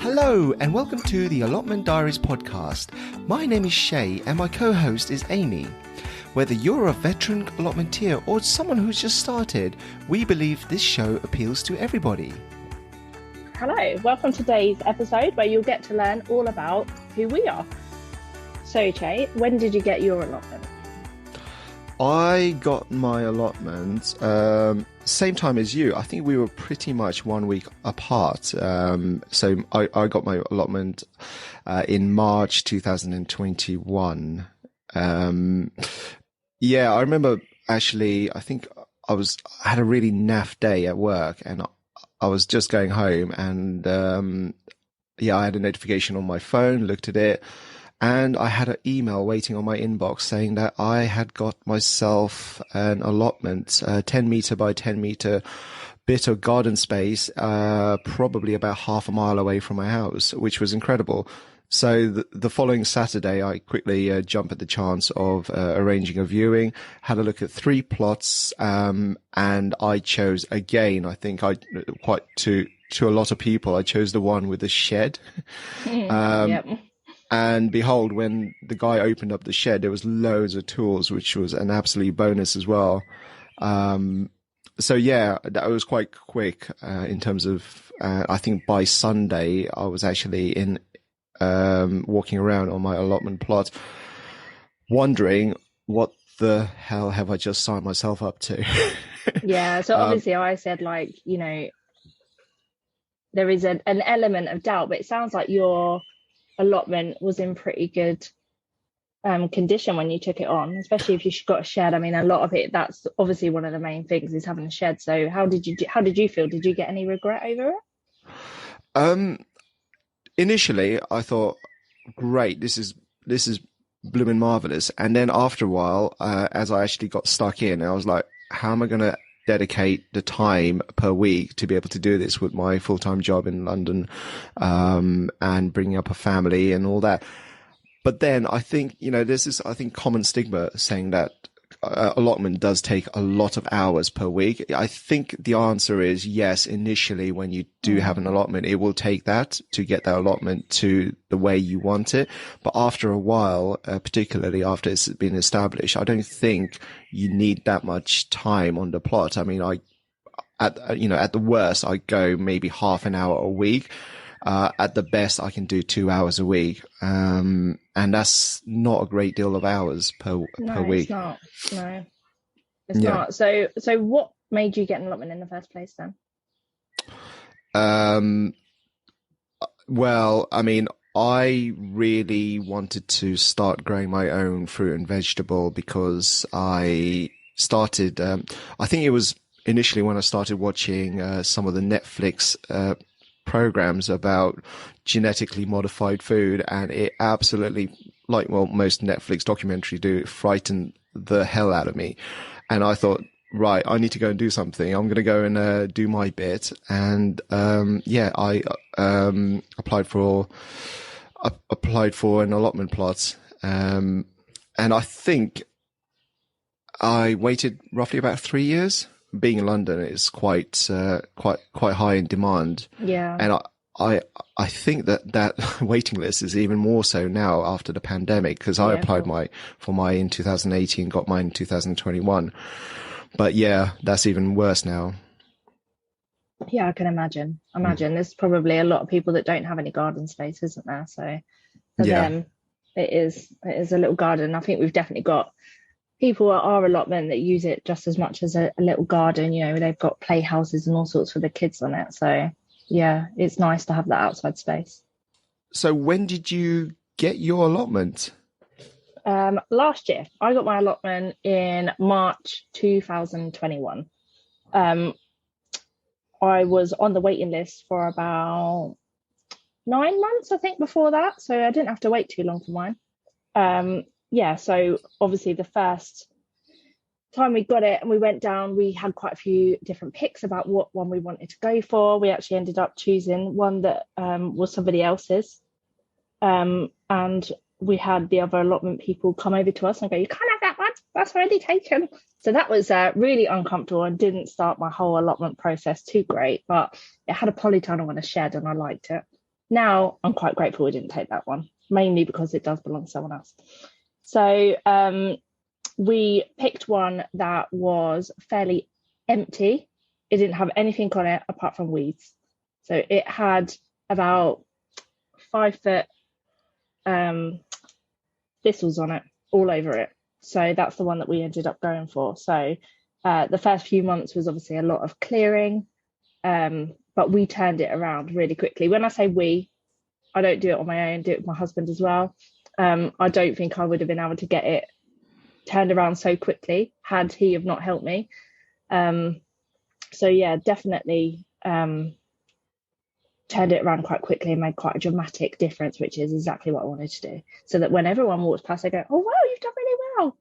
Hello and welcome to the Allotment Diaries Podcast. My name is Chay and my co-host is Amy. Whether you're a veteran allotmenteer or someone who's just started, we believe this show appeals to everybody. Hello, welcome to today's episode where you'll get to learn all about who we are. So Chay, when did you get your allotment? I got my allotment same time as you. I think we were pretty much 1 week apart. So I got my allotment in March 2021. Yeah, I remember actually, I think I had a really naff day at work and I was just going home and I had a notification on my phone, looked at it, and I had an email waiting on my inbox saying that I had got myself an allotment, 10 meter by 10 meter bit of garden space, probably about half a mile away from my house, which was incredible. So the following Saturday, I quickly jumped at the chance of arranging a viewing, had a look at 3 plots, and I chose again, I think to a lot of people, I chose the one with the shed. Yep. And behold, when the guy opened up the shed, there was loads of tools, which was an absolute bonus as well. So yeah, that was quite quick in terms of, I think by Sunday, I was actually walking around on my allotment plot, wondering what the hell have I just signed myself up to? Yeah, so obviously I said there is an element of doubt, but it sounds like your allotment was in pretty good condition when you took it on, especially if you've got a shed. I mean, a lot of it, that's obviously one of the main things is having a shed. So how did you feel? Did you get any regret over it? Initially I thought, great, this is blooming marvelous. And then after a while, as I actually got stuck in, I was like, how am I going to dedicate the time per week to be able to do this with my full-time job in London, and bringing up a family and all that. But then I think, there's this, common stigma saying that allotment does take a lot of hours per week. I think the answer is yes. Initially, when you do have an allotment, it will take that to get that allotment to the way you want it. But after a while, particularly after it's been established, I don't think you need that much time on the plot. I mean, at the worst, I go maybe half an hour a week. At the best, I can do 2 hours a week. And that's not a great deal of hours per week. It's not. No, it's not. So what made you get an allotment in the first place then? Well, I mean, I really wanted to start growing my own fruit and vegetable because I started, I think it was initially when I started watching some of the Netflix programs about genetically modified food, and it absolutely, most Netflix documentaries do, it frightened the hell out of me. And I thought, right, I need to go and do something. I'm going to go and do my bit. And I applied for an allotment plot, and I think I waited roughly about 3 years. Being in London is quite high in demand. Yeah. And I think that waiting list is even more so now after the pandemic, because I applied for mine in 2018, got mine in 2021. But yeah, that's even worse now. Yeah, I can imagine. There's probably a lot of people that don't have any garden space, isn't there? So for them, it is a little garden. I think we've definitely got people at our allotment that use it just as much as a little garden. They've got playhouses and all sorts for the kids on it. So yeah, it's nice to have that outside space. So when did you get your allotment? Last year. I got my allotment in March 2021. I was on the waiting list for about 9 months, I think, before that. So I didn't have to wait too long for mine. So obviously the first time we got it and we went down, we had quite a few different picks about what one we wanted to go for. We actually ended up choosing one that was somebody else's. And we had the other allotment people come over to us and go, you can't have that one, that's already taken. So that was really uncomfortable and didn't start my whole allotment process too great, but it had a polytunnel and a shed and I liked it. Now I'm quite grateful we didn't take that one, mainly because it does belong to someone else. So we picked one that was fairly empty. It didn't have anything on it apart from weeds. So it had about 5 foot thistles on it, all over it. So that's the one that we ended up going for. So the first few months was obviously a lot of clearing, but we turned it around really quickly. When I say we, I don't do it on my own, do it with my husband as well. I don't think I would have been able to get it turned around so quickly had he have not helped me. So yeah, definitely turned it around quite quickly and made quite a dramatic difference, which is exactly what I wanted to do. So that when everyone walks past, they go, "Oh wow, you've done really well."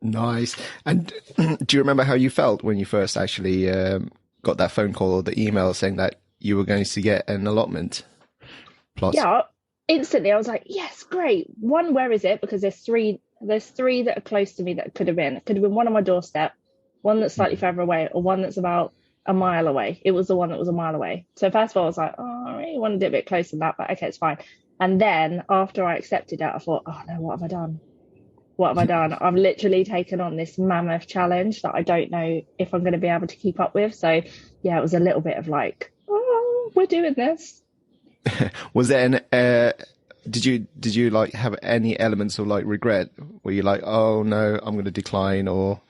Nice. And do you remember how you felt when you first actually got that phone call or the email saying that you were going to get an allotment plot? Yeah, instantly I was like, yes, great. One, where is it? Because there's three that are close to me that could have been. It could have been one on my doorstep, one that's slightly further away, or one that's about a mile away. It was the one that was a mile away. So first of all, I was like, oh, I really wanted it a bit closer than that, but okay, it's fine. And then after I accepted it, I thought, oh no, what have I done? What have I done? I've literally taken on this mammoth challenge that I don't know if I'm going to be able to keep up with. So yeah, it was a little bit of like, oh, we're doing this. Was there an did you like have any elements of like regret? Were you like, oh no, I'm going to decline, or?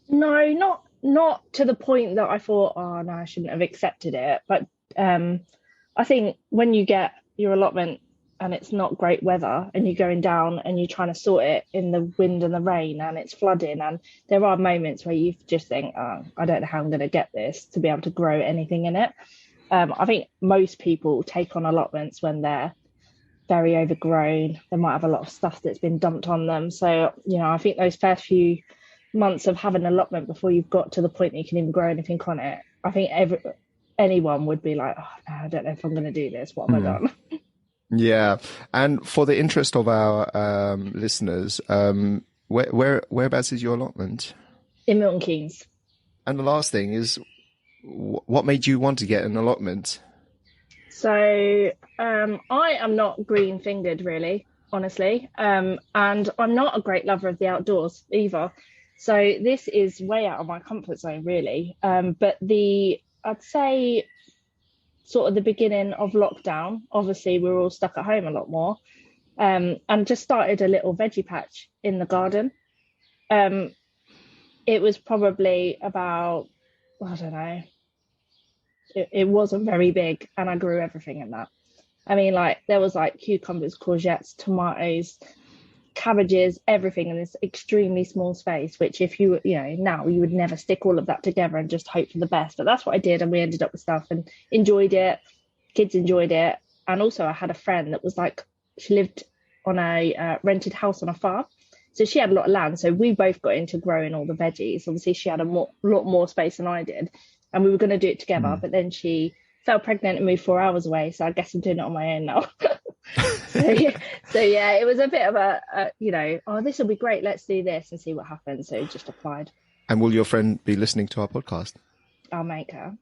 No, not to the point that I thought, oh no, I shouldn't have accepted it. But I think when you get your allotment and it's not great weather and you're going down and you're trying to sort it in the wind and the rain and it's flooding, and there are moments where you just think, oh, I don't know how I'm going to get this to be able to grow anything in it. I think most people take on allotments when they're very overgrown. They might have a lot of stuff that's been dumped on them. So, I think those first few months of having an allotment before you've got to the point that you can even grow anything on it, I think anyone would be like, oh, no, I don't know if I'm going to do this. What have I done? Yeah. And for the interest of our listeners, whereabouts is your allotment? In Milton Keynes. And the last thing is, what made you want to get an allotment? So I am not green fingered, really, honestly. And I'm not a great lover of the outdoors either. So this is way out of my comfort zone, really. But I'd say sort of the beginning of lockdown, obviously we were all stuck at home a lot more, and just started a little veggie patch in the garden. It was probably about, I don't know, it wasn't very big, and I grew everything in that. I mean, like there was like cucumbers, courgettes, tomatoes, cabbages, everything in this extremely small space, which if you now you would never stick all of that together and just hope for the best, but that's what I did, and we ended up with stuff and enjoyed it. Kids enjoyed it. And also I had a friend that was like, she lived on a rented house on a farm, so she had a lot of land, so we both got into growing all the veggies. Obviously she had a lot more space than I did, and we were going to do it together, but then she fell pregnant and moved 4 hours away, so I guess I'm doing it on my own now. So yeah, it was a bit of oh, this will be great, let's do this and see what happens. So just applied. And will your friend be listening to our podcast? I'll make her.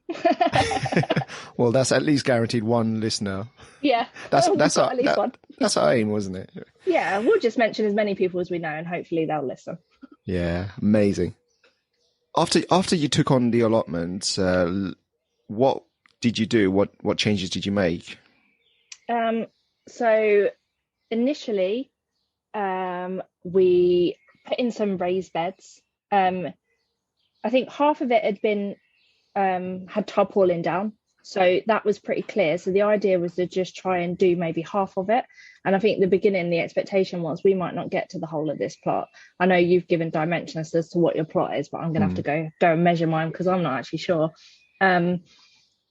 Well, that's at least guaranteed one listener. Yeah, that's our aim, wasn't it? Yeah, we'll just mention as many people as we know, and hopefully they'll listen. Yeah, amazing. After you took on the allotment, what did you do? What changes did you make? So initially, we put in some raised beds. I think half of it had been had tarpaulin down, so that was pretty clear. So the idea was to just try and do maybe half of it. And I think at the beginning, the expectation was we might not get to the whole of this plot. I know you've given dimensions as to what your plot is, but I'm going to have to go and measure mine because I'm not actually sure.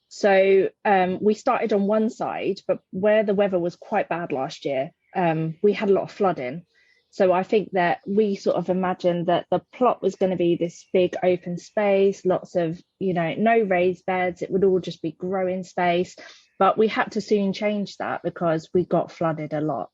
So we started on one side, but where the weather was quite bad last year, we had a lot of flooding. So I think that we sort of imagined that the plot was going to be this big open space, lots of, no raised beds. It would all just be growing space. But we had to soon change that because we got flooded a lot.